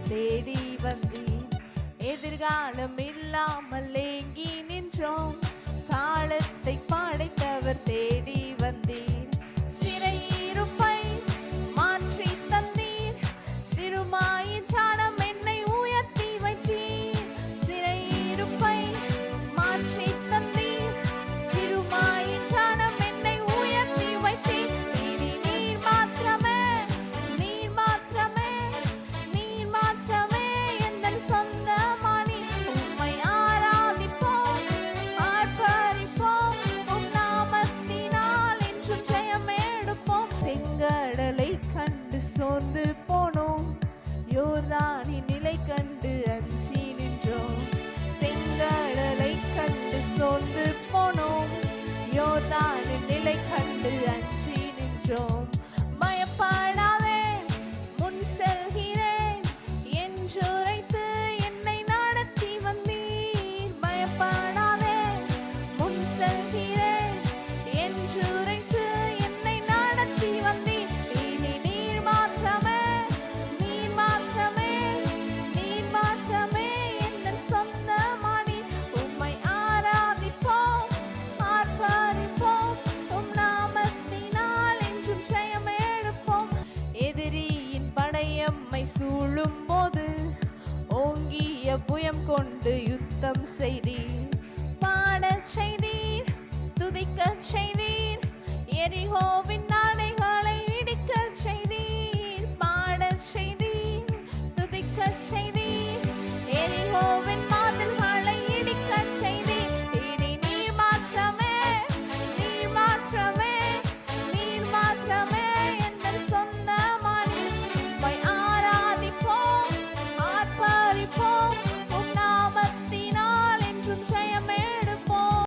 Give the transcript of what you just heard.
தேடி வந்தீர். எதிர்காலம் இல்லாமல் ஏங்கி நின்றோம், காலத்தை படைத்தவர் தேடி வந்தீர். சிறையிருப்பை மாற்றி தந்தீர், சிறுமாயின் சாணம் என்னை உயர்த்தி வைத்தீர். சிறையிருப்பை மாற்றி தந்தீர், சிறுமாயின் சாணம் என்னை உயர்த்தி வைத்தீர். இனி நீர் மாத்திரமே, நீர் மாத்திரமே, நீர் மாத்திரமே எந்தன் சொந்தமானி. உம்மை ஆராதிப்போம், ஆர்ப்பரிப்போம், உம் நாமத்தினால் என்றும் ஜெயம் எடுப்போம். செங்கடலை கண்டு சோர்ந்து போனோம், யோர்தானின் நிலை கண்டு அஞ்சி நின்றோம். செங்கடலை கண்டு சோர்ந்து போனோம், யோர்தானின் நிலை கண்டு அஞ்சி நின்றோம். பயப்படாதே, முன் செல்கிறேன் என்றுரைத்து என்னை நடத்தி வந்தீர். பயப்படாதே, முன் செல்கிறேன் என்றுரைத்து என்னை நடத்தி வந்தீர். இனி நீர் மாத்திரமே, நீர் மாத்திரமே, நீர் மாத்திரமே எந்தன் சொந்தமானி. உம்மை ஆராதிப்போம், ஆர்ப்பரிப்போம், உம் நாமத்தினால் என்றும் ஜெயம் எடுப்போம். எதிரியின் படையம்மை சூழும் போது ஓங்கிய புயம் கொண்டு யுத்தம் செய்தீர். பாடச் செய்தீர், துதிக்கச் செய்தீர், எரிகோவின் நாடே